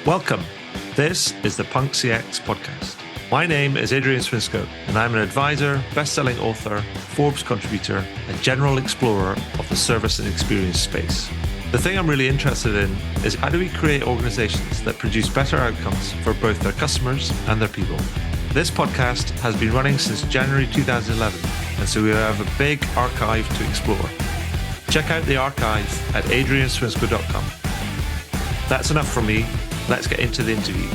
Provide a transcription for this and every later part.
Welcome. This is the Punk CX podcast. My name is Adrian Swinscoe, and I'm an advisor, best-selling author, Forbes contributor, and general explorer of the service and experience space. The thing I'm really interested in is how do we create organizations that produce better outcomes for both their customers and their people. This podcast has been running since January 2011, and so we have a big archive to explore. Check out the archive at adrianswinscoe.com. That's enough from me. Let's get into the interview.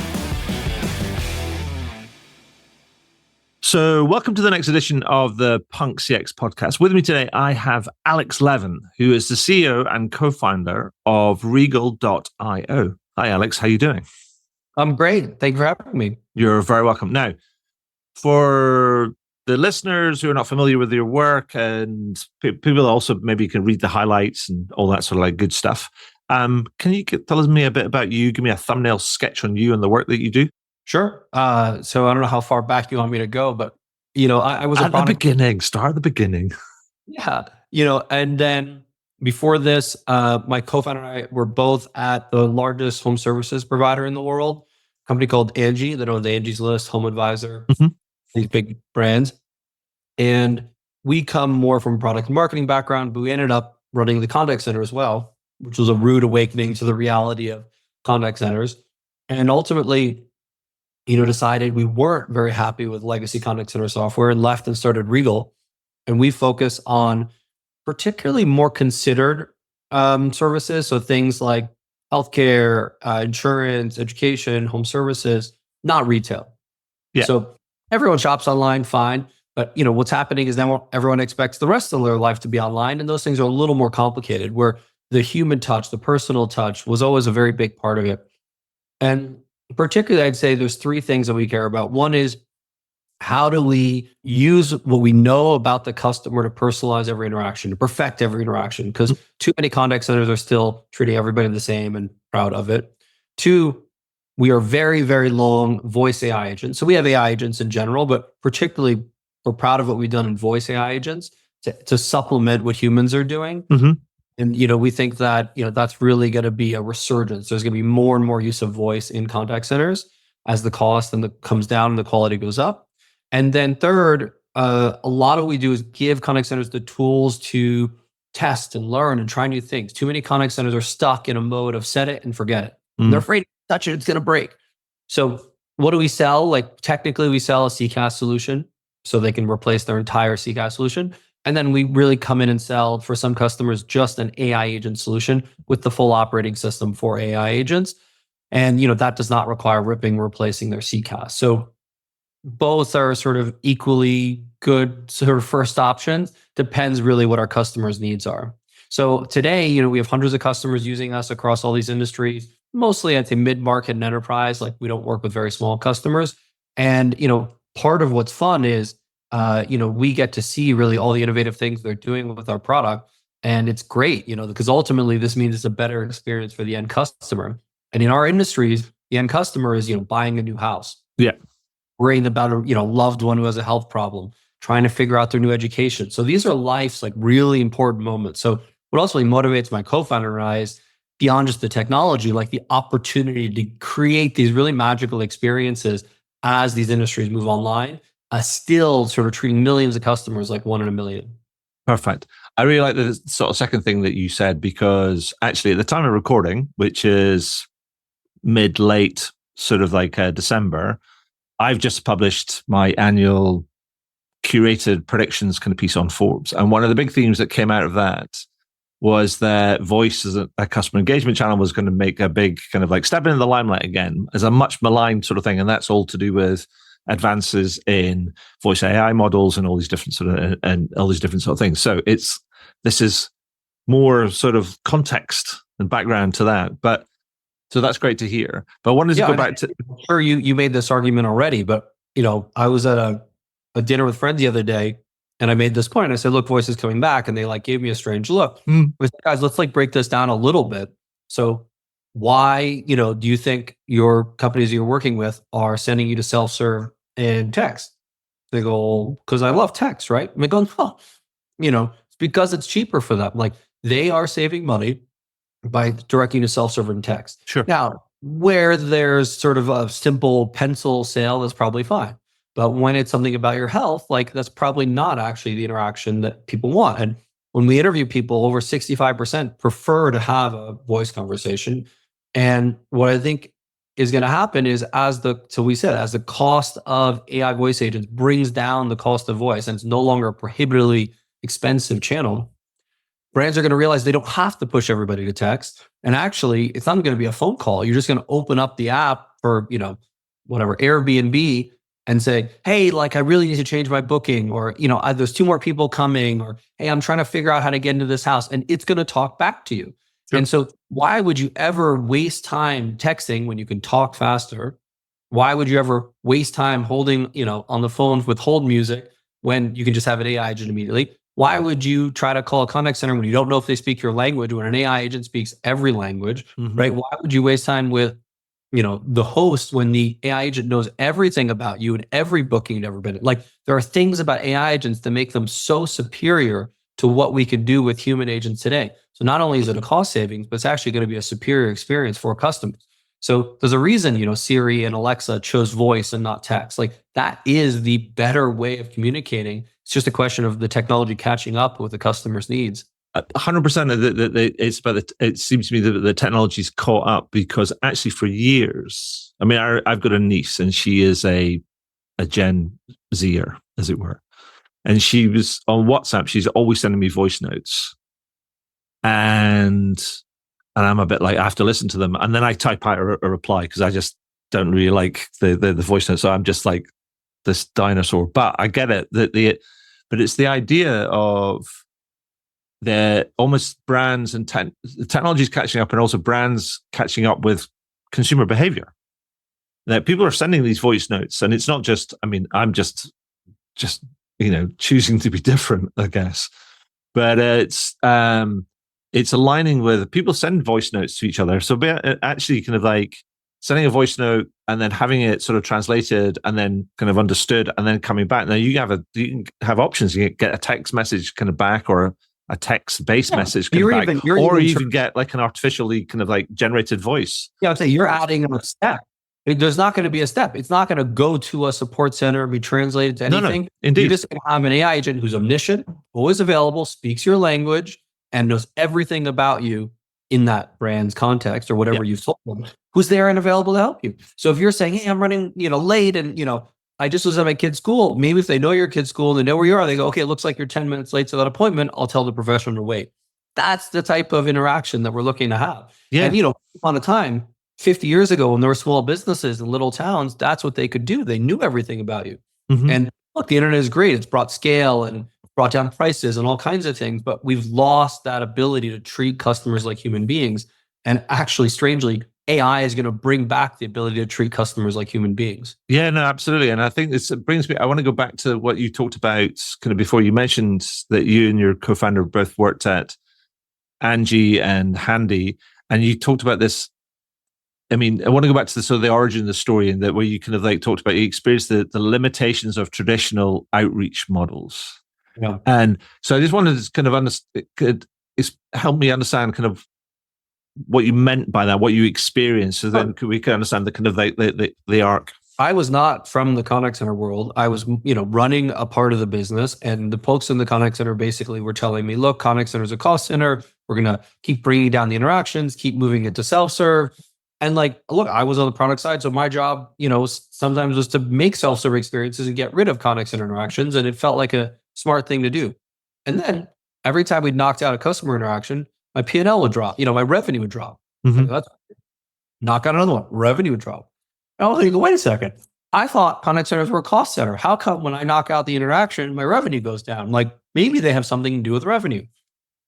So welcome to the next edition of the Punk CX podcast. With me today, I have Alex Levin, who is the CEO and co-founder of Regal.io. Hi, Alex. How are you doing? I'm great. Thank you for having me. You're very welcome. Now, for the listeners who are not familiar with your work, and people also maybe can read the highlights and all that sort of like good stuff, can you tell me a bit about you? Give me a thumbnail sketch on you and the work that you do. Sure. So I don't know how far back you want me to go, but I was at the beginning. Start at the beginning. Yeah. And then before this, my co-founder and I were both at the largest home services provider in the world, a company called Angie. That owns Angie's List, Home Advisor, these big brands. And we come more from a product and marketing background, but we ended up running the contact center as well, which was a rude awakening to the reality of contact centers. And ultimately, decided we weren't very happy with legacy contact center software and left and started Regal. And we focus on particularly more considered services. So things like healthcare, insurance, education, home services, not retail. Yeah. So everyone shops online, fine. But what's happening is now everyone expects the rest of their life to be online. And those things are a little more complicated, where the human touch, the personal touch was always a very big part of it. And particularly, I'd say there's three things that we care about. One is, how do we use what we know about the customer to personalize every interaction, to perfect every interaction? Because too many contact centers are still treating everybody the same and proud of it. Two, we are very, very long voice AI agents. So we have AI agents in general, but particularly we're proud of what we've done in voice AI agents to supplement what humans are doing. And, we think that, that's really going to be a resurgence. There's going to be more and more use of voice in contact centers as the cost comes down and the quality goes up. And then third, a lot of what we do is give contact centers the tools to test and learn and try new things. Too many contact centers are stuck in a mode of set it and forget it. And they're afraid to touch it, it's going to break. So what do we sell? Like, technically, we sell a CCaaS solution so they can replace their entire CCaaS solution. And then we really come in and sell, for some customers, just an AI agent solution with the full operating system for AI agents. And, that does not require replacing their CCaaS. So both are sort of equally good sort of first options. Depends really what our customers' needs are. So today, we have hundreds of customers using us across all these industries, mostly I'd say mid-market and enterprise. Like, we don't work with very small customers. And, part of what's fun is, we get to see really all the innovative things they're doing with our product. And it's great, because ultimately this means it's a better experience for the end customer. And in our industries, the end customer is, buying a new house. Yeah. Worrying about a, loved one who has a health problem, trying to figure out their new education. So these are life's really important moments. So what also really motivates my co-founder and I is, beyond just the technology, like the opportunity to create these really magical experiences as these industries move online. Still sort of treating millions of customers like one in a million. Perfect. I really like the sort of second thing that you said, because actually at the time of recording, which is mid-late sort of like December, I've just published my annual curated predictions kind of piece on Forbes. And one of the big themes that came out of that was that voice as a customer engagement channel was going to make a big kind of like step into the limelight again as a much maligned sort of thing. And that's all to do with advances in voice AI models and all these different sort of things. So this is more sort of context and background to that. But so that's great to hear. But I wanted to go back to. I'm sure you made this argument already, but I was at a dinner with friends the other day, and I made this point. I said, "Look, voice is coming back," and they gave me a strange look. I said, guys, let's break this down a little bit. So why do you think your companies you're working with are sending you to self-serve and text? They go, because I love text, right? And they go, it's because it's cheaper for them. Like, they are saving money by directing to self-serve and text. Sure. Now, Where there's sort of a simple pencil sale, that's probably fine. But when it's something about your health, like that's probably not actually the interaction that people want. And when we interview people, over 65% prefer to have a voice conversation. And what I think is going to happen is as the cost of AI voice agents brings down the cost of voice and it's no longer a prohibitively expensive channel, brands are going to realize they don't have to push everybody to text. And actually, it's not going to be a phone call. You're just going to open up the app for, whatever, Airbnb and say, hey, like I really need to change my booking, or, there's two more people coming, or, hey, I'm trying to figure out how to get into this house. And it's going to talk back to you. Sure. And so why would you ever waste time texting when you can talk faster? Why would you ever waste time holding, on the phone with hold music when you can just have an AI agent immediately? Why would you try to call a contact center when you don't know if they speak your language, when an AI agent speaks every language, right? Why would you waste time with, the host when the AI agent knows everything about you and every booking you've ever been in? Like, there are things about AI agents that make them so superior to what we could do with human agents today. So not only is it a cost savings, but it's actually going to be a superior experience for customers. So there's a reason, Siri and Alexa chose voice and not text. Like, that is the better way of communicating. It's just a question of the technology catching up with the customer's needs. 100% of it's about it seems to me that the technology's caught up, because actually for years, I mean, I've got a niece and she is a Gen Zer, as it were. And she was on WhatsApp. She's always sending me voice notes. And I'm a bit like, I have to listen to them. And then I type out a reply because I just don't really like the voice notes. So I'm just like this dinosaur. But I get it. But it's the idea of the almost brands and technology is catching up, and also brands catching up with consumer behavior. That people are sending these voice notes, and it's not just, I mean, I'm just choosing to be different, I guess. But it's aligning with people send voice notes to each other. So actually kind of like sending a voice note and then having it sort of translated and then kind of understood and then coming back. Now you can have options. You can get a text message kind of back, or a text-based message kind of back, or you can get like an artificially kind of like generated voice. Yeah, I'd say you're adding a step. There's not going to be a step. It's not going to go to a support center and be translated to anything. No, indeed. You just have an AI agent who's omniscient, always available, speaks your language, and knows everything about you in that brand's context or whatever you've told them, who's there and available to help you. So if you're saying, hey, I'm running, late, and, I just was at my kid's school. Maybe if they know your kid's school and they know where you are, they go, okay, it looks like you're 10 minutes late to that appointment. I'll tell the professional to wait. That's the type of interaction that we're looking to have. Yeah. And, upon a time, 50 years ago, when there were small businesses in little towns, that's what they could do. They knew everything about you. Mm-hmm. And look, the internet is great. It's brought scale and brought down prices and all kinds of things, but we've lost that ability to treat customers like human beings. And actually, strangely, AI is going to bring back the ability to treat customers like human beings. Yeah, no, absolutely. And I think it brings me, I want to go back to what you talked about kind of before. You mentioned that you and your co-founder both worked at Angie and Handy, and you talked about this. I mean, I want to go back to the origin of the story, and that where you kind of like talked about, you experienced the limitations of traditional outreach models. Yeah. And so I just wanted to kind of help me understand kind of what you meant by that, what you experienced, so then we can understand the kind of the arc. I was not from the contact center world. I was, running a part of the business, and the folks in the contact center basically were telling me, look, contact center is a cost center. We're going to keep bringing down the interactions, keep moving it to self-serve. And like, look, I was on the product side. So my job, sometimes was to make self-serve experiences and get rid of contact center interactions. And it felt like a smart thing to do. And then every time we knocked out a customer interaction, my P&L would drop, my revenue would drop. Mm-hmm. Knock out another one, revenue would drop. And I was like, wait a second. I thought contact centers were a cost center. How come when I knock out the interaction, my revenue goes down? Like, maybe they have something to do with revenue.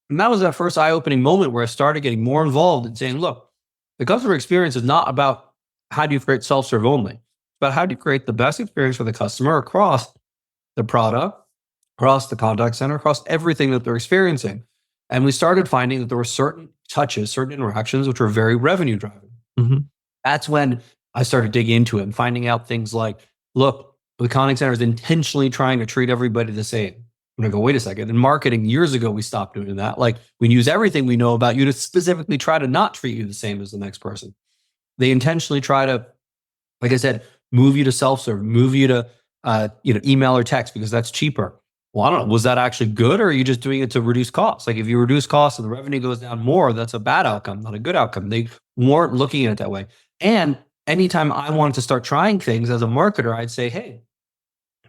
And that was that first eye-opening moment where I started getting more involved and saying, look, the customer experience is not about how do you create self-serve only. It's about how do you create the best experience for the customer across the product, across the contact center, across everything that they're experiencing. And we started finding that there were certain touches, certain interactions, which were very revenue driving. Mm-hmm. That's when I started digging into it and finding out things like, look, the contact center is intentionally trying to treat everybody the same. I'm going to go, wait a second. In marketing, years ago, we stopped doing that. Like, we use everything we know about you to specifically try to not treat you the same as the next person. They intentionally try to, like I said, move you to self-serve, move you to email or text because that's cheaper. Well, I don't know. Was that actually good, or are you just doing it to reduce costs? Like if you reduce costs and the revenue goes down more, that's a bad outcome, not a good outcome. They weren't looking at it that way. And anytime I wanted to start trying things as a marketer, I'd say, hey,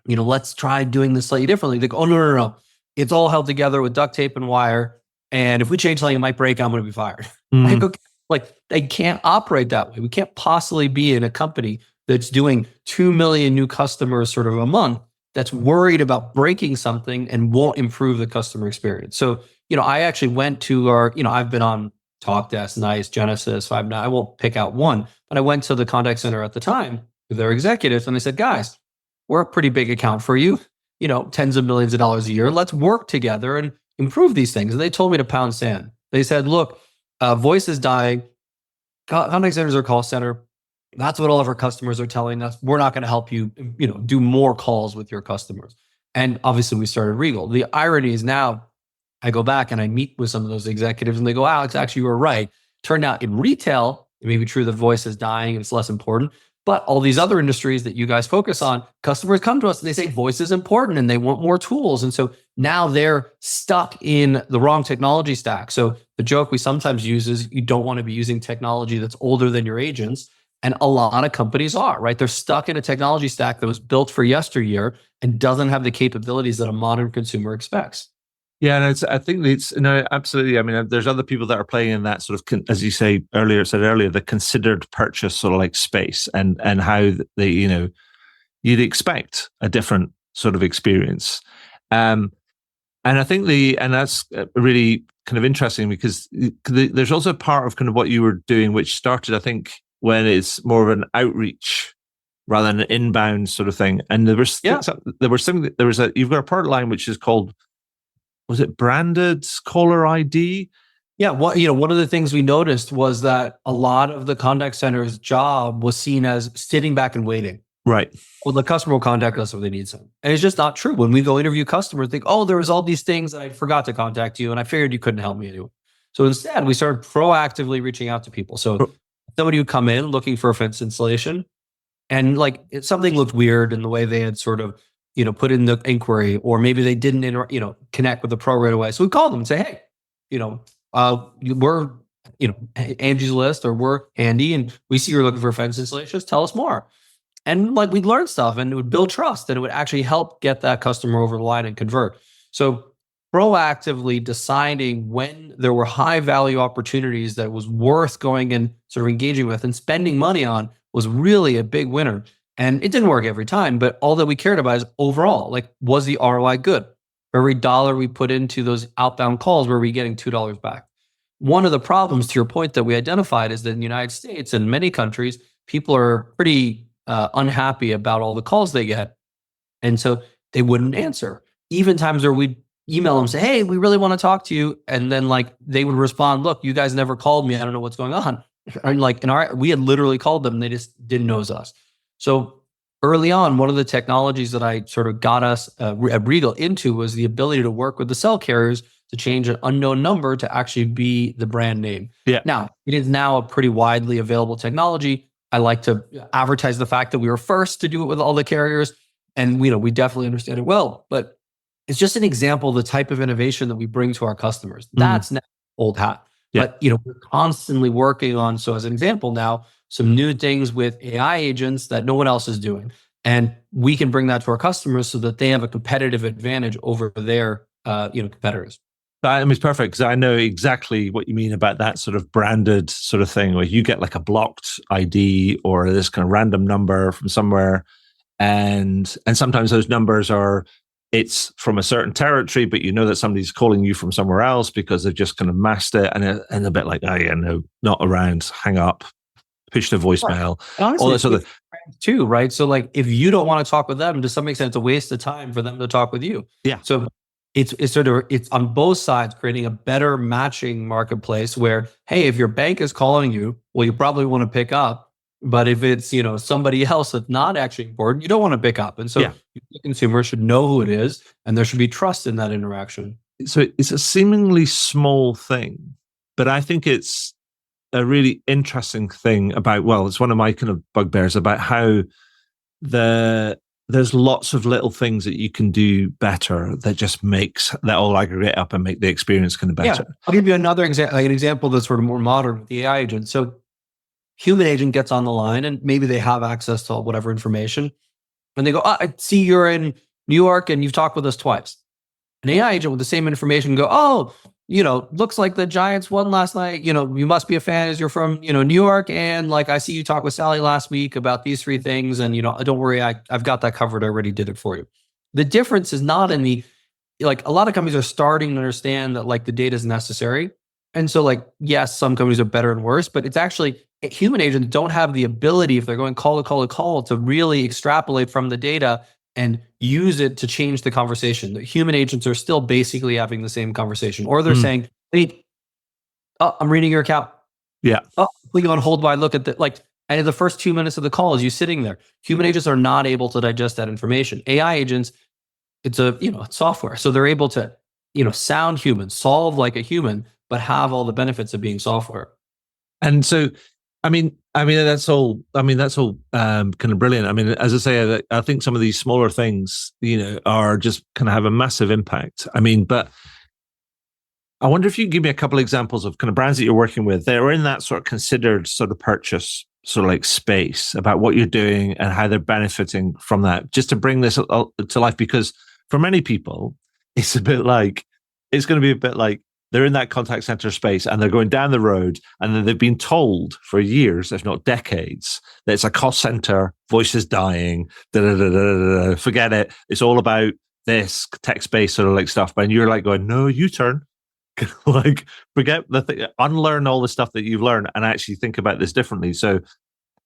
let's try doing this slightly differently. They go, oh, no, no, no. It's all held together with duct tape and wire. And if we change something, it might break, I'm going to be fired. Like, okay, like they can't operate that way. We can't possibly be in a company that's doing 2 million new customers sort of a month that's worried about breaking something and won't improve the customer experience. So, I actually went to I've been on Talkdesk, NICE, Genesis, Five9. I won't pick out one, but I went to the contact center at the time with their executives and they said, guys, we're a pretty big account for you, tens of millions of dollars a year. Let's work together and improve these things. And they told me to pound sand. They said, look, voice is dying. Contact centers are call center. That's what all of our customers are telling us. We're not going to help you, do more calls with your customers. And obviously we started Regal. The irony is now I go back and I meet with some of those executives and they go, Alex, actually you were right. Turned out in retail, it may be true that voice is dying and it's less important, but all these other industries that you guys focus on, customers come to us and they say voice is important and they want more tools. And so now they're stuck in the wrong technology stack. So the joke we sometimes use is you don't want to be using technology that's older than your agents. And a lot of companies are, right? They're stuck in a technology stack that was built for yesteryear and doesn't have the capabilities that a modern consumer expects. Yeah, and I think it's no, absolutely. I mean, there's other people that are playing in that sort of, as you said earlier, the considered purchase sort of like space, and how they, you'd expect a different sort of experience, and I think that's really kind of interesting because there's also a part of kind of what you were doing, which started, I think, when it's more of an outreach rather than an inbound sort of thing, and you've got a product line which is called, was it branded caller ID? Yeah, one of the things we noticed was that a lot of the contact center's job was seen as sitting back and waiting. Right. Well, the customer will contact us if they need something. And it's just not true. When we go interview customers, think, oh, there was all these things that I forgot to contact you and I figured you couldn't help me anyway. So instead, we started proactively reaching out to people. So somebody would come in looking for a fence installation and something looked weird in the way they had sort of put in the inquiry, or maybe they didn't, connect with the pro right away. So we called them and say, hey, we're, Angie's List, or we're Andy, and we see you're looking for fence installations. Tell us more. And we'd learn stuff, and it would build trust, and it would actually help get that customer over the line and convert. So proactively deciding when there were high value opportunities that was worth going and sort of engaging with and spending money on was really a big winner. And it didn't work every time, but all that we cared about is overall, was the ROI good? For every dollar we put into those outbound calls, were we getting $2 back? One of the problems, to your point, that we identified is that in the United States and many countries, people are pretty unhappy about all the calls they get. And so they wouldn't answer. Even times where we'd email them, say, hey, we really want to talk to you. And then they would respond, look, you guys never called me. I don't know what's going on. And we had literally called them and they just didn't know it was us. So early on, one of the technologies that I sort of got us at Regal into was the ability to work with the cell carriers to change an unknown number to actually be the brand name. Yeah. Now, it is now a pretty widely available technology. I like to advertise the fact that we were first to do it with all the carriers, and we definitely understand it well. But it's just an example of the type of innovation that we bring to our customers. That's not old hat. Yeah. But we're constantly working on, so as an example now, some new things with AI agents that no one else is doing. And we can bring that to our customers so that they have a competitive advantage over their competitors. I mean, it's perfect, because I know exactly what you mean about that sort of branded sort of thing where you get like a blocked ID or this kind of random number from somewhere. And sometimes those numbers it's from a certain territory, but that somebody's calling you from somewhere else because they've just kind of masked it, and a bit like, oh yeah, no, not around, hang up, push to voicemail, honestly, all this other too, right? So if you don't want to talk with them, to some extent, it's a waste of time for them to talk with you. Yeah. So it's on both sides, creating a better matching marketplace where, hey, if your bank is calling you, well, you probably want to pick up. But if it's somebody else that's not actually important, you don't want to pick up. And so the consumer should know who it is, and there should be trust in that interaction. So it's a seemingly small thing, but I think it's a really interesting thing about, well, it's one of my kind of bugbears about how there's lots of little things that you can do better that just makes that all aggregate up and make the experience kind of better. Yeah. I'll give you another example, an example that's sort of more modern with the AI agent. So human agent gets on the line and maybe they have access to whatever information and they go, I see you're in New York and you've talked with us twice. An AI agent with the same information go, oh, looks like the Giants won last night. You must be a fan as you're from, New York. And like, I see you talked with Sally last week about these three things. And, don't worry, I've got that covered. I already did it for you. The difference is not in the, like a lot of companies are starting to understand that like the data is necessary. And so like, yes, some companies are better and worse, but it's actually human agents don't have the ability if they're going call to call to call to really extrapolate from the data and use it to change the conversation. The human agents are still basically having the same conversation, or they're saying, hey, I'm reading your account. Yeah. Oh, put you on hold while I look at and in the first 2 minutes of the call is you sitting there. Human agents are not able to digest that information. AI agents, it's it's software. So they're able to, sound human, solve like a human, but have all the benefits of being software. And so, that's all kind of brilliant. I mean, as I say, I think some of these smaller things, are just kind of have a massive impact. I mean, but I wonder if you can give me a couple of examples of kind of brands that you're working with that are in that sort of considered sort of purchase sort of like space about what you're doing and how they're benefiting from that, just to bring this to life. Because for many people, it's going to be a bit like they're in that contact center space and they're going down the road and then they've been told for years, if not decades, that it's a cost center, voice is dying, forget it. It's all about this text-based sort of like stuff. And you're like going, no, U-turn. Like forget the thing, unlearn all the stuff that you've learned and actually think about this differently. So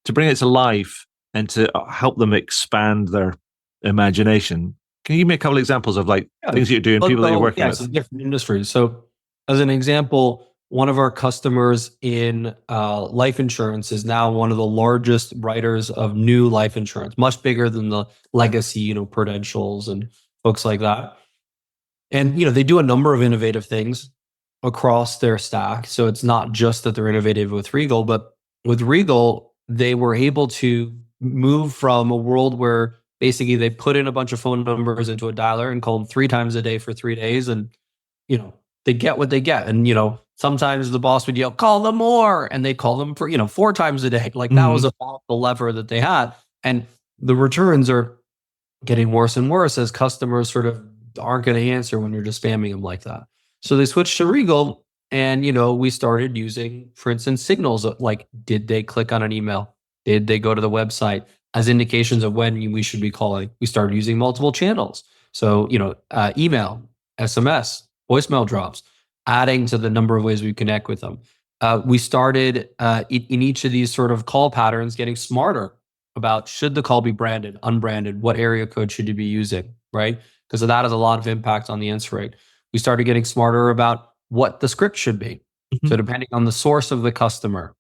to bring it to life and to help them expand their imagination, can you give me a couple of examples of like things that you're doing, people that you're working with? Yeah, different industries. So as an example, one of our customers in life insurance is now one of the largest writers of new life insurance, much bigger than the legacy, Prudentials and folks like that. And, they do a number of innovative things across their stack. So it's not just that they're innovative with Regal, but with Regal, they were able to move from a world where basically they put in a bunch of phone numbers into a dialer and call them 3 times a day for 3 days. And, they get what they get. And, sometimes the boss would yell, call them more. And they call them for, 4 times a day. Like that was a powerful lever that they had. And the returns are getting worse and worse as customers sort of aren't going to answer when you're just spamming them like that. So they switched to Regal and, we started using, for instance, signals of like, did they click on an email? Did they go to the website as indications of when we should be calling? We started using multiple channels. So, email, SMS, voicemail drops, adding to the number of ways we connect with them. We started in each of these sort of call patterns getting smarter about should the call be branded, unbranded, what area code should you be using, right? Because that has a lot of impact on the answer rate. We started getting smarter about what the script should be. So depending on the source of the customer,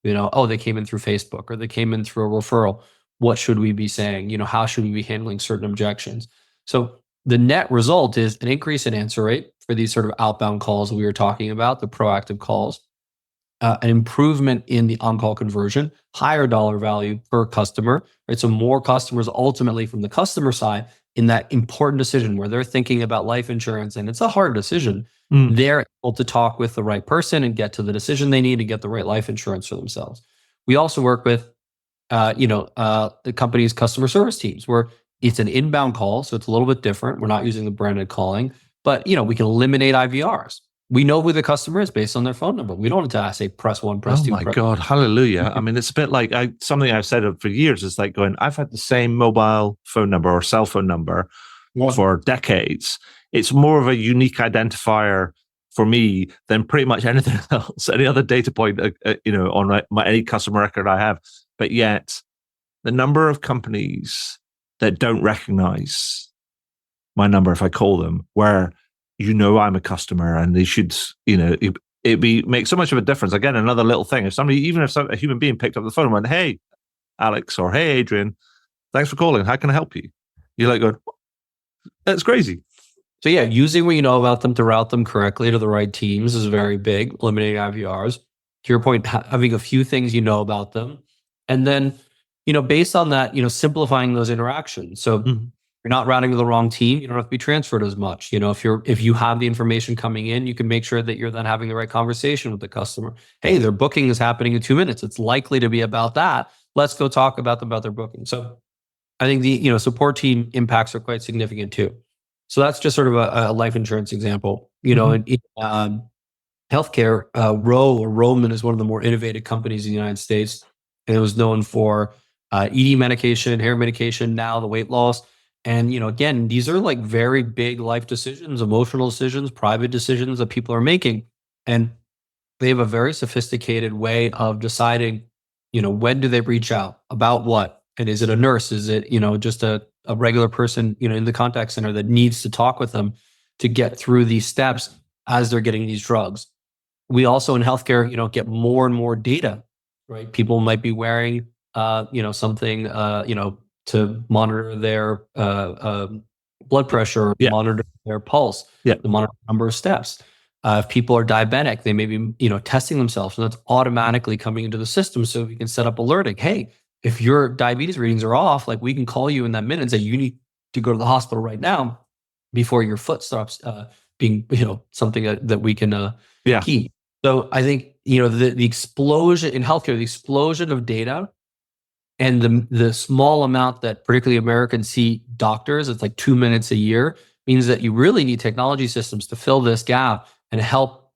they came in through Facebook or they came in through a referral, what should we be saying? How should we be handling certain objections? So the net result is an increase in answer rate for these sort of outbound calls we were talking about, the proactive calls, an improvement in the on-call conversion, higher dollar value per customer, right? So more customers ultimately from the customer side in that important decision where they're thinking about life insurance and it's a hard decision, they're able to talk with the right person and get to the decision they need to get the right life insurance for themselves. We also work with, the company's customer service teams where it's an inbound call. So it's a little bit different. We're not using the branded calling, but we can eliminate IVRs. We know who the customer is based on their phone number. We don't have to say press 1, press 2. Oh my God, hallelujah. I mean, it's a bit like something I've said for years is like going, I've had the same mobile phone number or cell phone number for decades. It's more of a unique identifier for me than pretty much anything else, any other data point, on any customer record I have. But yet the number of companies that don't recognize my number if I call them, where I'm a customer and they should, make so much of a difference. Again, another little thing. If a human being picked up the phone and went, hey, Alex, or hey, Adrian, thanks for calling. How can I help you? You're like going, that's crazy. So yeah, using what you know about them to route them correctly to the right teams is very big, eliminating IVRs. your point, having a few things you know about them. And then, based on that, simplifying those interactions. So Mhm. you're not routing to the wrong team. You don't have to be transferred as much. If you have the information coming in, you can make sure that you're then having the right conversation with the customer. Hey, their booking is happening in 2 minutes. It's likely to be about that. Let's go talk about their booking. So I think the support team impacts are quite significant too. So that's just sort of a life insurance example. Mhm. In healthcare, Roman is one of the more innovative companies in the United States, and it was known for ED medication, hair medication, now the weight loss. And again, these are like very big life decisions, emotional decisions, private decisions that people are making, and they have a very sophisticated way of deciding, when do they reach out about what, and is it a nurse? Is it just a regular person in the contact center that needs to talk with them to get through these steps as they're getting these drugs. We also in healthcare, get more and more data, right? People might be wearing, something, to monitor their blood pressure, Yeah. monitor their pulse, Yeah. to monitor the number of steps. If people are diabetic, they may be, testing themselves, and that's automatically coming into the system. So we can set up alerting. Hey, if your diabetes readings are off, like we can call you in that minute and say you need to go to the hospital right now before your foot stops being, something that we can Yeah. keep. So I think, the explosion in healthcare, the explosion of data and the small amount that particularly Americans see doctors, it's like 2 minutes a year, means that you really need technology systems to fill this gap and help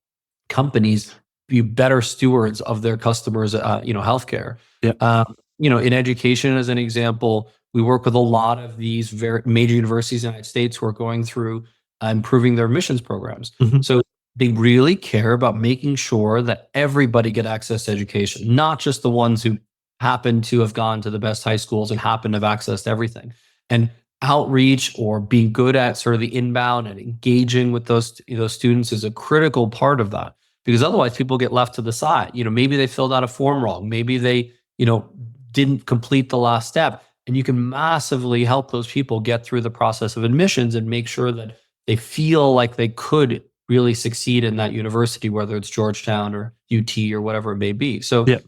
companies be better stewards of their customers, healthcare. Yeah. In education, as an example, we work with a lot of these very major universities in the United States who are going through improving their admissions programs. Mhm. So they really care about making sure that everybody get access to education, not just the ones who happen to have gone to the best high schools and happen to have access to everything. And outreach or being good at sort of the inbound and engaging with those students is a critical part of that, because otherwise people get left to the side. Maybe they filled out a form wrong, maybe they didn't complete the last step, and you can massively help those people get through the process of admissions and make sure that they feel like they could really succeed in that university, whether it's Georgetown or UT or whatever it may be. So Yeah.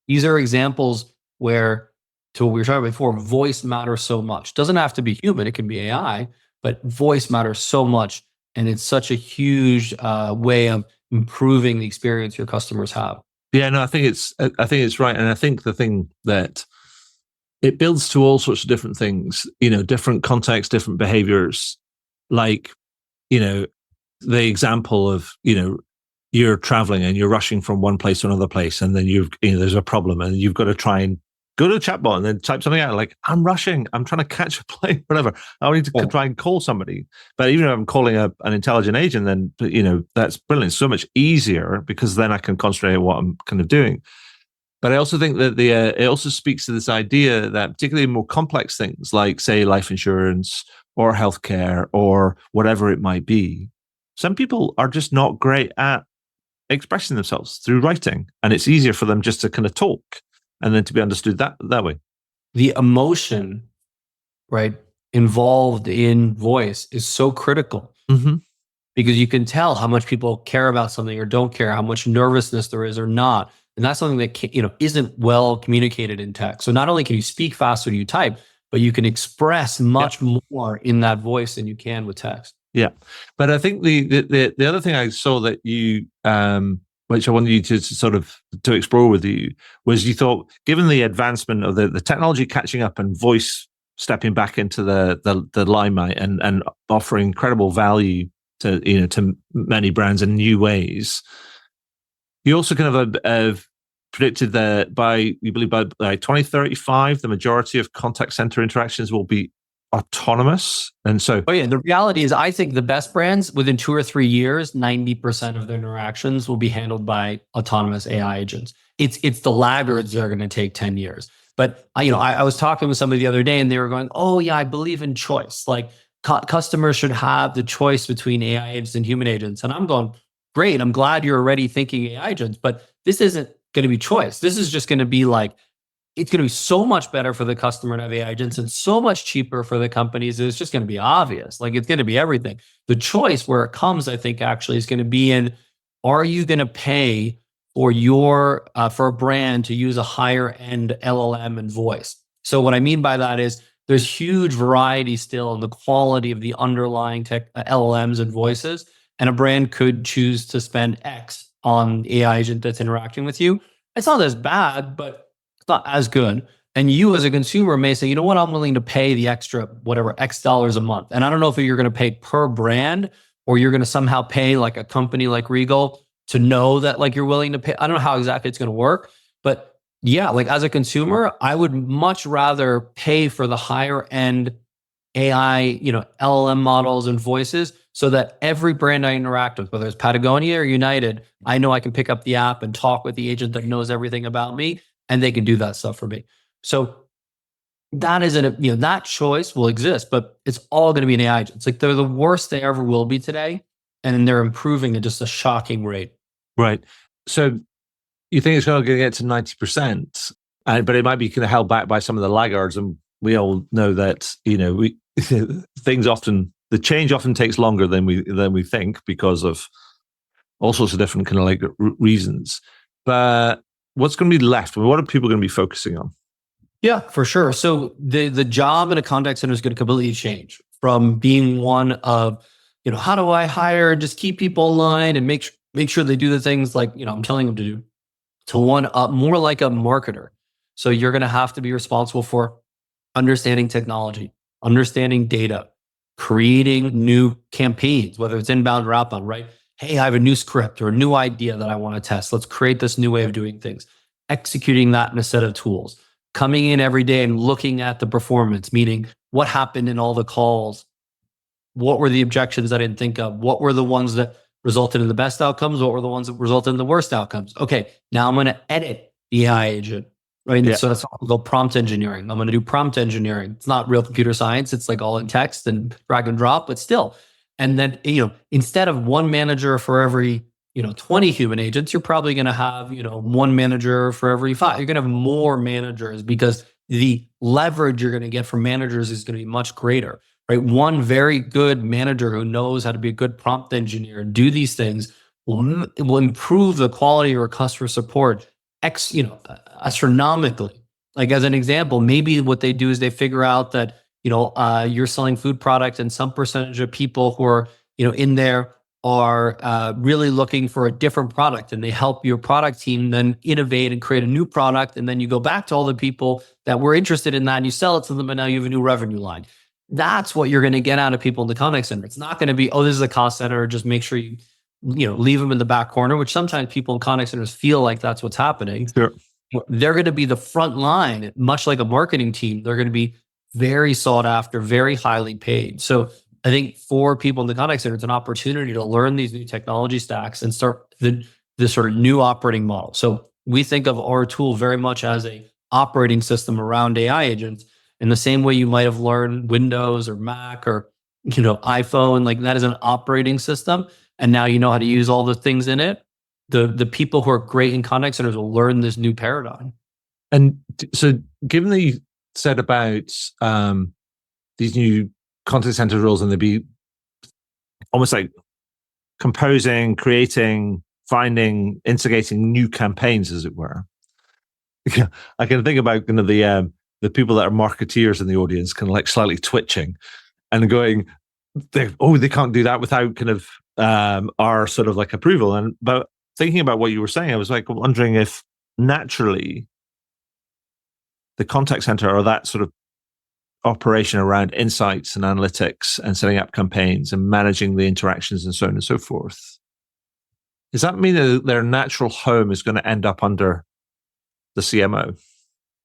these are examples where, to what we were talking about before, voice matters so much. Doesn't have to be human, it can be AI, but voice matters so much. And it's such a huge way of improving the experience your customers have. Yeah, no, I think it's right. And I think the thing that it builds to all sorts of different things, different contexts, different behaviors. Like, the example of, you're traveling and you're rushing from one place to another place, and then there's a problem, and you've got to try and go to the chatbot and then type something out like, I'm rushing, I'm trying to catch a plane, whatever. I need to try and call somebody. But even if I'm calling an intelligent agent, then, that's brilliant. It's so much easier because then I can concentrate on what I'm kind of doing. But I also think that it also speaks to this idea that particularly more complex things like, say, life insurance or healthcare or whatever it might be, some people are just not great at expressing themselves through writing, and it's easier for them just to kind of talk and then to be understood that way. The emotion, right, involved in voice is so critical. Mm-hmm. Because you can tell how much people care about something or don't care, how much nervousness there is or not. And that's something that isn't well communicated in text. So not only can you speak faster than you type, but you can express much more in that voice than you can with text. Yeah, but I think the other thing I saw that you, which I wanted you to sort of to explore with you, was you thought, given the advancement of the technology catching up and voice stepping back into the limelight and offering incredible value to many brands in new ways, you also kind of have predicted that you believe by 2035, the majority of contact center interactions will be autonomous. And so, the reality is, I think the best brands within 2 or 3 years, 90% of their interactions will be handled by autonomous AI agents. It's the laggards that are going to take 10 years. But I was talking with somebody the other day, and they were going, "Oh yeah, I believe in choice. Like customers should have the choice between AI agents and human agents." And I'm going, "Great, I'm glad you're already thinking AI agents, but this isn't going to be choice. This is just going to be like." It's going to be so much better for the customer to have AI agents and so much cheaper for the companies. It's just going to be obvious. Like, it's going to be everything. The choice where it comes, I think, actually is going to be in, are you going to pay for a brand to use a higher end LLM and voice. So what I mean by that is there's huge variety still in the quality of the underlying tech LLMs and voices, and a brand could choose to spend X on the AI agent that's interacting with you. It's not as bad, but it's not as good. And you as a consumer may say, you know what, I'm willing to pay the extra, whatever, X dollars a month. And I don't know if you're going to pay per brand or you're going to somehow pay like a company like Regal to know that like you're willing to pay. I don't know how exactly it's going to work, but yeah, like as a consumer, I would much rather pay for the higher end AI, LLM models and voices so that every brand I interact with, whether it's Patagonia or United, I know I can pick up the app and talk with the agent that knows everything about me and they can do that stuff for me. So that isn't, that choice will exist, but it's all going to be an AI agent. It's like they're the worst they ever will be today. And they're improving at just a shocking rate. Right. So you think it's going to get to 90%, but it might be kind of held back by some of the laggards. And we all know that, the change often takes longer than we think because of all sorts of different kind of like reasons. But what's going to be left? What are people going to be focusing on? Yeah, for sure. So the job in a contact center is going to completely change from being one of, how do I hire and just keep people aligned and make sure they do the things like, I'm telling them to do, to one more like a marketer. So you're going to have to be responsible for understanding technology, understanding data, creating new campaigns, whether it's inbound or outbound, right? Hey, I have a new script or a new idea that I want to test. Let's create this new way of doing things. Executing that in a set of tools. Coming in every day and looking at the performance, meaning what happened in all the calls. What were the objections I didn't think of? What were the ones that resulted in the best outcomes? What were the ones that resulted in the worst outcomes? Okay, now I'm going to edit the AI agent, right? Yeah. So that's called prompt engineering. I'm going to do prompt engineering. It's not real computer science. It's like all in text and drag and drop, but still. And then, instead of one manager for every 20 human agents, you're probably going to have, one manager for every 5. You're going to have more managers because the leverage you're going to get from managers is going to be much greater, right? One very good manager who knows how to be a good prompt engineer and do these things will improve the quality of your customer support astronomically. Like as an example, maybe what they do is they figure out that, you're selling food product and some percentage of people who are, in there are really looking for a different product, and they help your product team then innovate and create a new product. And then you go back to all the people that were interested in that and you sell it to them, and now you have a new revenue line. That's what you're going to get out of people in the contact center. It's not going to be, oh, this is a cost center, just make sure you leave them in the back corner, which sometimes people in contact centers feel like that's what's happening. Sure. They're going to be the front line, much like a marketing team. They're going to be very sought after, very highly paid. So I think for people in the contact center, it's an opportunity to learn these new technology stacks and start the sort of new operating model. So we think of our tool very much as a operating system around AI agents in the same way you might have learned Windows or Mac or, iPhone, like that is an operating system. And now you know how to use all the things in it. The people who are great in contact centers will learn this new paradigm. And so given that you said about these new contact center roles, and they'd be almost like composing, creating, finding, instigating new campaigns, as it were. I can think about kind of the people that are marketeers in the audience, kind of like slightly twitching and going, they can't do that without kind of our sort of like approval. And but thinking about what you were saying, I was like wondering if naturally the contact center or that sort of operation around insights and analytics and setting up campaigns and managing the interactions and so on and so forth, does that mean that their natural home is going to end up under the CMO?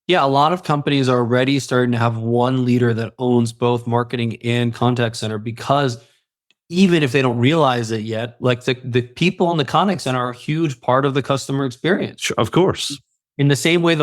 Yeah, a lot of companies are already starting to have one leader that owns both marketing and contact center, because even if they don't realize it yet, like the people in the contact center are a huge part of the customer experience. Sure, of course. In the same way,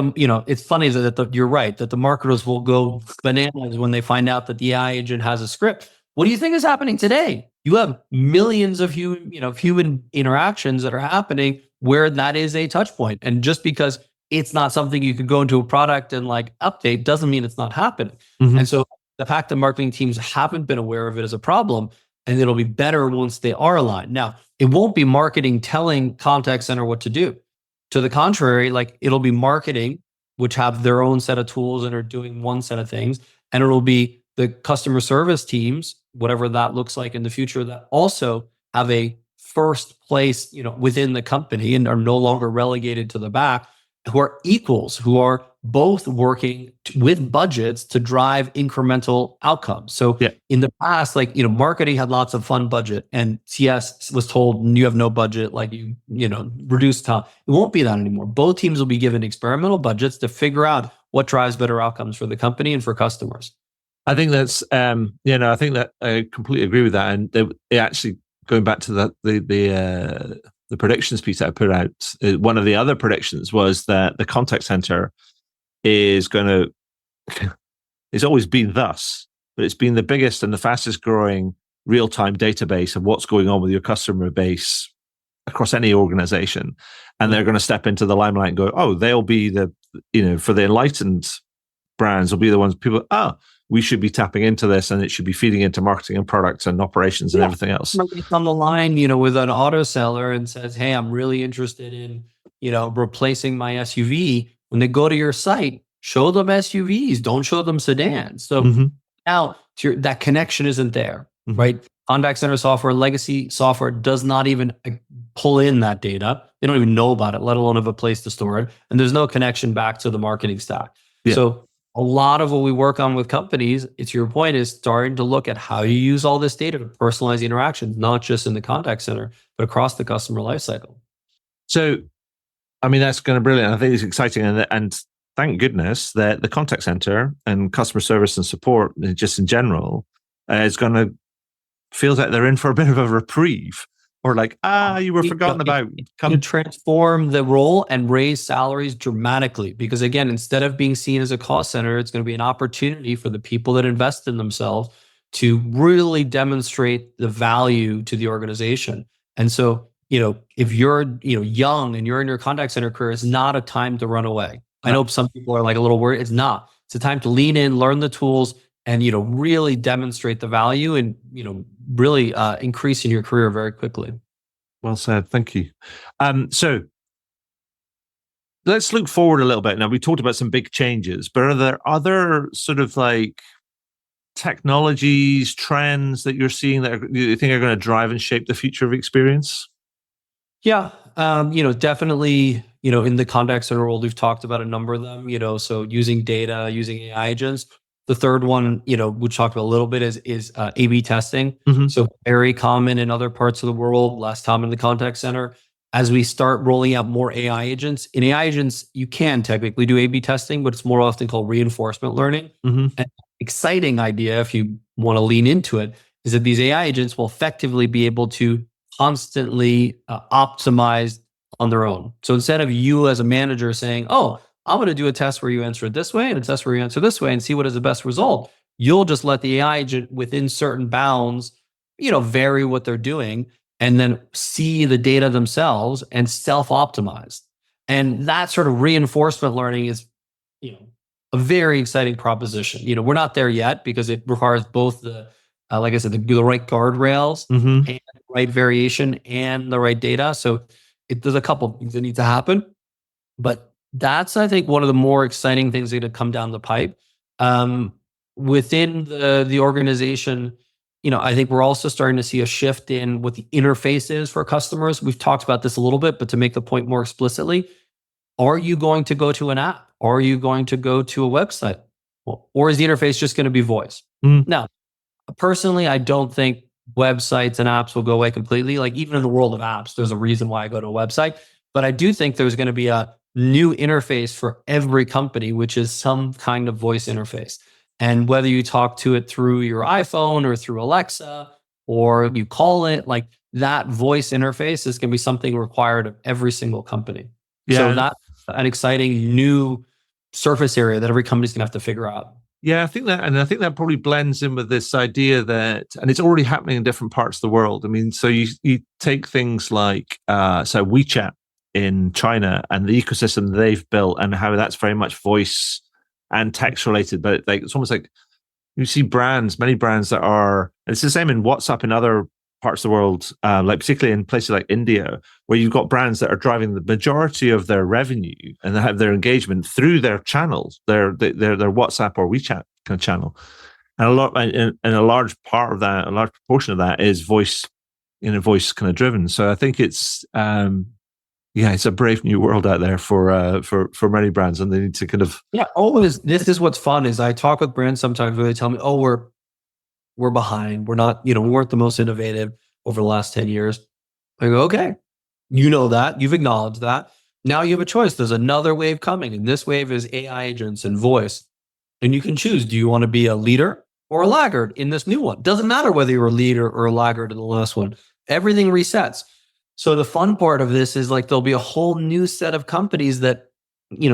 it's funny that you're right, that the marketers will go bananas when they find out that the AI agent has a script. What do you think is happening today? You have millions of human interactions that are happening where that is a touch point. And just because it's not something you could go into a product and like update doesn't mean it's not happening. Mm-hmm. And so the fact that marketing teams haven't been aware of it as a problem, and it'll be better once they are aligned. Now, it won't be marketing telling contact center what to do. To the contrary, like it'll be marketing, which have their own set of tools and are doing one set of things. And it'll be the customer service teams, whatever that looks like in the future, that also have a first place, within the company and are no longer relegated to the back, who are equals, who are both working with budgets to drive incremental outcomes. So Yeah. in the past, marketing had lots of fun budget and CS was told you have no budget, reduce time. It won't be that anymore. Both teams will be given experimental budgets to figure out what drives better outcomes for the company and for customers. I think that's, I think that I completely agree with that. And it actually, going back to the predictions piece that I put out, one of the other predictions was that the contact center is going to, it's always been thus, but it's been the biggest and the fastest growing real-time database of what's going on with your customer base across any organization. And they're going to step into the limelight and go, oh, they'll be for the enlightened brands will be the ones people, we should be tapping into this, and it should be feeding into marketing and products and operations and everything else. It's on the line, with an auto seller and says, hey, I'm really interested in, replacing my SUV. When they go to your site, show them SUVs, don't show them sedans. So now that connection isn't there, right? Contact center software, legacy software does not even pull in that data. They don't even know about it, let alone have a place to store it. And there's no connection back to the marketing stack. Yeah. So a lot of what we work on with companies, it's your point, is starting to look at how you use all this data to personalize the interactions, not just in the contact center, but across the customer lifecycle. So, I mean, that's kind of brilliant. I think it's exciting. And thank goodness that the contact center and customer service and support, just in general, is going to feel like they're in for a bit of a reprieve. Or like, you were forgotten about. To transform the role and raise salaries dramatically. Because again, instead of being seen as a cost center, it's going to be an opportunity for the people that invest in themselves to really demonstrate the value to the organization. And so, if you're, young and you're in your contact center career, it's not a time to run away. I know some people are like a little worried. It's not. It's a time to lean in, learn the tools, and really demonstrate the value and really increase in your career very quickly. Well said, thank you. So let's look forward a little bit. Now, we talked about some big changes, but are there other sort of like technologies, trends that you're seeing that you think are going to drive and shape the future of experience? Yeah, definitely. In the contact center world, we've talked about a number of them. So using data, using AI agents. The third one, we talked about a little bit is A/B testing. So very common in other parts of the world, less common in the contact center. As we start rolling out more AI agents, in AI agents, you can technically do A/B testing, but it's more often called reinforcement learning. An exciting idea, if you want to lean into it, is that these AI agents will effectively be able to constantly optimize on their own. So instead of you as a manager saying, I'm going to do a test where you answer it this way and a test where you answer this way and see what is the best result, you'll just let the AI agent within certain bounds, vary what they're doing and then see the data themselves and self-optimize. And that sort of reinforcement learning is, a very exciting proposition. We're not there yet because it requires both the, like I said, the right guardrails and the right variation and the right data. So there's a couple of things that need to happen, but that's, I think, one of the more exciting things that are going to come down the pipe. Within the organization, I think we're also starting to see a shift in what the interface is for customers. We've talked about this a little bit, but to make the point more explicitly, are you going to go to an app? Are you going to go to a website? Or is the interface just going to be voice? Now, personally, I don't think websites and apps will go away completely. Like even in the world of apps, there's a reason why I go to a website. But I do think there's going to be a new interface for every company, which is some kind of voice interface. And whether you talk to it through your iPhone or through Alexa, or you call it, like that voice interface is going to be something required of every single company. Yeah. So that's an exciting new surface area that every company's going to have to figure out. Yeah, I think that probably blends in with this idea that, and it's already happening in different parts of the world. I mean, so you take things like WeChat in China and the ecosystem they've built and how that's very much voice and text related, but like it's almost like you see many brands that are, and it's the same in WhatsApp and other parts of the world, like particularly in places like India, where you've got brands that are driving the majority of their revenue and they have their engagement through their channels, their WhatsApp or WeChat kind of channel, and a large part of that, a large proportion of that is voice kind of driven. So I think it's it's a brave new world out there for many brands, and they need to kind of always. This is what's fun is I talk with brands sometimes where they tell me, "Oh, we're behind. We're not, we weren't the most innovative over the last 10 years." I go, okay, you know that, you've acknowledged that. Now you have a choice. There's another wave coming, and this wave is AI agents and voice. And you can choose, do you want to be a leader or a laggard in this new one? Doesn't matter whether you're a leader or a laggard in the last one. Everything resets. So the fun part of this is like there'll be a whole new set of companies that,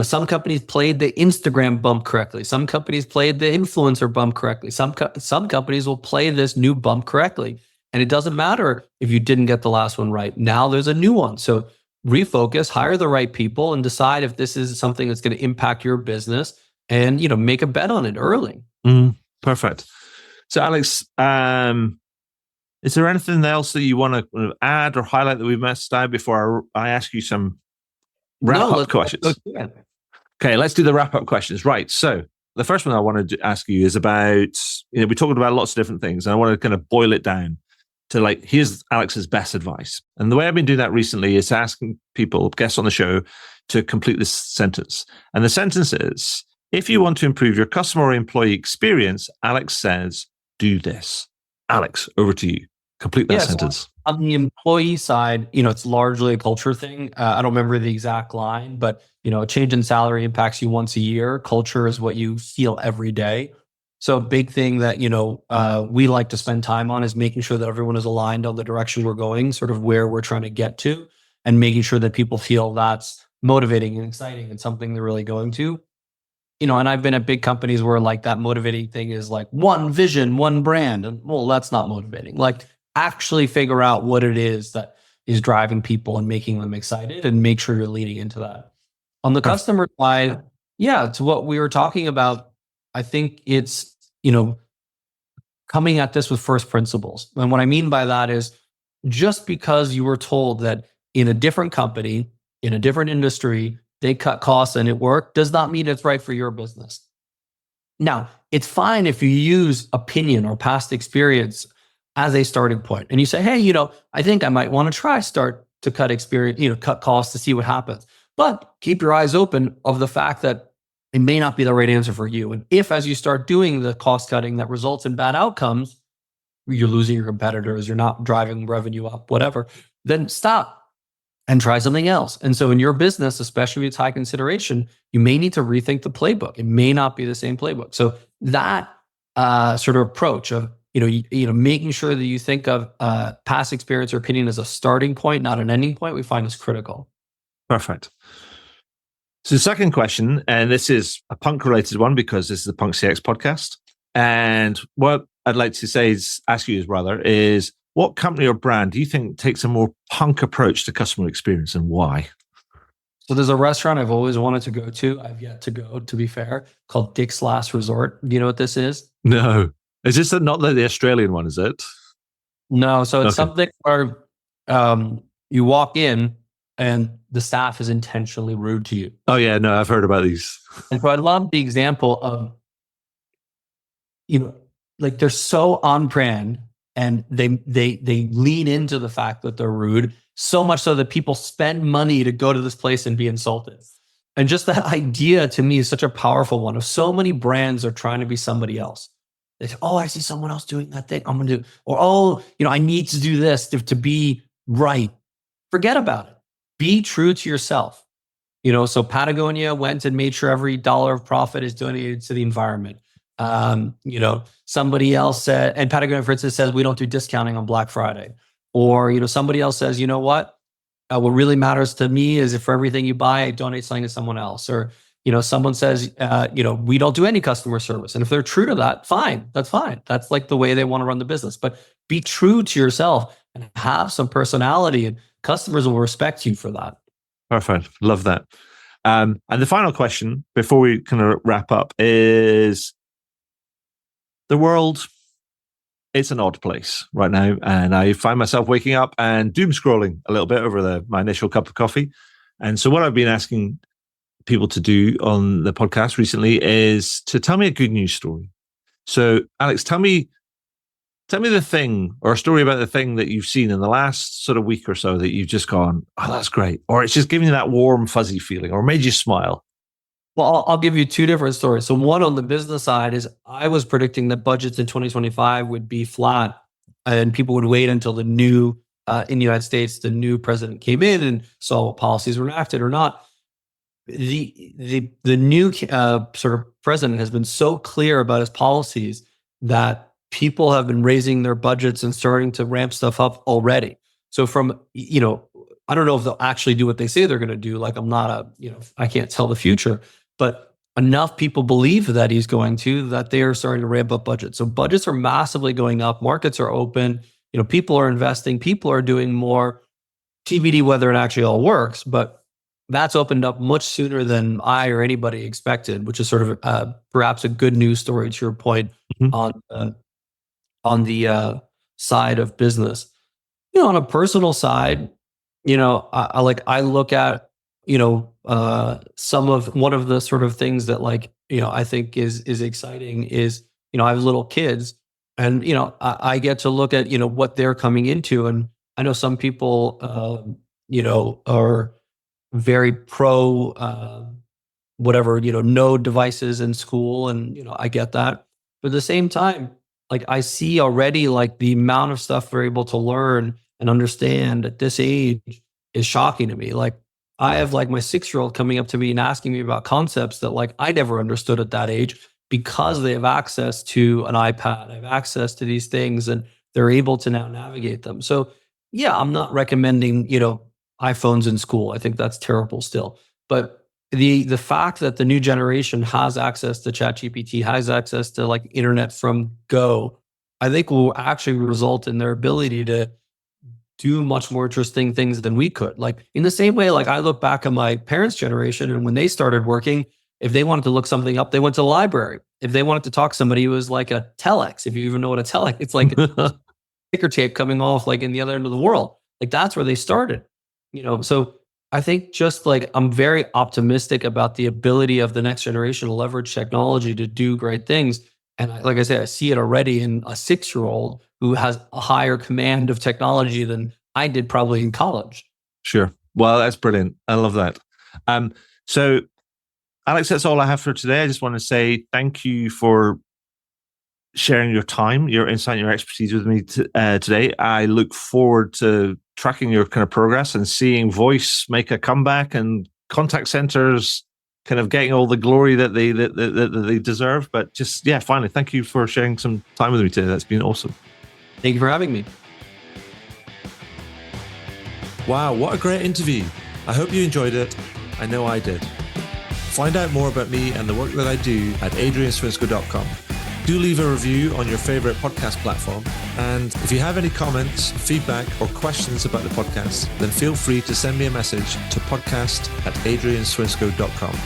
some companies played the Instagram bump correctly. Some companies played the influencer bump correctly. Some companies will play this new bump correctly. And it doesn't matter if you didn't get the last one right. Now there's a new one. So refocus, hire the right people, and decide if this is something that's going to impact your business, and make a bet on it early. Perfect. So Alex, is there anything else that you want to add or highlight that we missed out before I ask you some wrap-up questions? Okay, let's do the wrap-up questions. Right. So the first one I wanted to ask you is about, we talked about lots of different things, and I want to kind of boil it down to like, here's Alex's best advice. And the way I've been doing that recently is asking people, guests on the show, to complete this sentence. And the sentence is, if you want to improve your customer or employee experience, Alex says, do this. Alex, over to you. Complete that sentence. On the employee side, it's largely a culture thing. I don't remember the exact line, but a change in salary impacts you once a year. Culture is what you feel every day. So a big thing that, we like to spend time on is making sure that everyone is aligned on the direction we're going, sort of where we're trying to get to, and making sure that people feel that's motivating and exciting and something they're really going to. And I've been at big companies where like that motivating thing is like one vision, one brand. And well, that's not motivating. Like actually figure out what it is that is driving people and making them excited, and make sure you're leading into that. On the customer side, to what we were talking about, I think it's, coming at this with first principles. And what I mean by that is just because you were told that in a different company, in a different industry, they cut costs and it worked, does not mean it's right for your business. Now, it's fine if you use opinion or past experience as a starting point, and you say, hey, I think I might want to start to cut costs to see what happens. But keep your eyes open of the fact that it may not be the right answer for you. And if, as you start doing the cost cutting that results in bad outcomes, you're losing your competitors, you're not driving revenue up, whatever, then stop and try something else. And so in your business, especially if it's high consideration, you may need to rethink the playbook. It may not be the same playbook. So that sort of approach of, making sure that you think of past experience or opinion as a starting point, not an ending point, we find is critical. Perfect. So the second question, and this is a punk related one because this is the Punk CX podcast. And what I'd like to say is, what company or brand do you think takes a more punk approach to customer experience, and why? So there's a restaurant I've always wanted to go to. I've yet to go, to be fair, called Dick's Last Resort. Do you know what this is? No. Is this not the Australian one, is it? No. So it's something where you walk in and the staff is intentionally rude to you. Oh yeah, no, I've heard about these. And so I love the example of, like they're so on brand, and they lean into the fact that they're rude, so much so that people spend money to go to this place and be insulted. And just that idea to me is such a powerful one of so many brands are trying to be somebody else. They say, oh, I see someone else doing that thing, I'm going to do, or, oh, I need to do this to be right. Forget about it. Be true to yourself. So Patagonia went and made sure every dollar of profit is donated to the environment. Somebody else said, and Patagonia, for instance, says we don't do discounting on Black Friday. Or, somebody else says, what really matters to me is if for everything you buy, I donate something to someone else. Or, someone says, we don't do any customer service. And if they're true to that, fine. That's fine. That's like the way they want to run the business. But be true to yourself and have some personality, and customers will respect you for that. Perfect. Love that. And the final question before we kind of wrap up is, the world it's an odd place right now. And I find myself waking up and doom scrolling a little bit over my initial cup of coffee. And so what I've been asking people to do on the podcast recently is to tell me a good news story. So Alex, tell me the thing or a story about the thing that you've seen in the last sort of week or so that you've just gone, oh, that's great. Or it's just giving you that warm, fuzzy feeling or made you smile. Well, I'll give you two different stories. So one on the business side is I was predicting that budgets in 2025 would be flat and people would wait until in the United States, the new president came in and saw what policies were enacted or not. The new sort of president has been so clear about his policies that people have been raising their budgets and starting to ramp stuff up already. So from, I don't know if they'll actually do what they say they're going to do. Like I can't tell the future, but enough people believe that he's going to, that they are starting to ramp up budgets. So budgets are massively going up. Markets are open. People are investing. People are doing more. TBD whether it actually all works, but that's opened up much sooner than I or anybody expected, which is sort of perhaps a good news story to your point on the side of business. On a personal side, I look at one of the sort of things that I think is exciting is I have little kids and I get to look at what they're coming into, and I know some people are very pro whatever no devices in school, and I get that, but at the same time I see already the amount of stuff we're able to learn and understand at this age is shocking to me. I have my 6-year-old coming up to me and asking me about concepts that I never understood at that age because they have access to an iPad, they have access to these things, and they're able to now navigate them. So yeah, I'm not recommending, iPhones in school. I think that's terrible still. But the fact that the new generation has access to ChatGPT, has access to internet from Go, I think will actually result in their ability to do much more interesting things than we could. In the same way, I look back at my parents' generation, and when they started working, if they wanted to look something up, they went to the library. If they wanted to talk to somebody, it was like a telex. If you even know what a telex, it's like a ticker tape coming off in the other end of the world. That's where they started. So I think just I'm very optimistic about the ability of the next generation to leverage technology to do great things. And like I said, I see it already in a 6-year-old who has a higher command of technology than I did probably in college. Sure. Well, that's brilliant. I love that. So Alex, that's all I have for today. I just want to say thank you for sharing your time, your insight, your expertise with me today. I look forward to tracking your kind of progress and seeing voice make a comeback and contact centers kind of getting all the glory that they deserve. But just, finally, thank you for sharing some time with me today. That's been awesome. Thank you for having me. Wow, what a great interview. I hope you enjoyed it. I know I did. Find out more about me and the work that I do at adrianswinscoe.com. Do leave a review on your favorite podcast platform. And if you have any comments, feedback, or questions about the podcast, then feel free to send me a message to podcast@adrianswinscoe.com.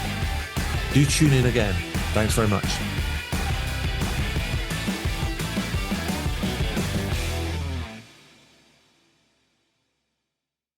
Do tune in again. Thanks very much.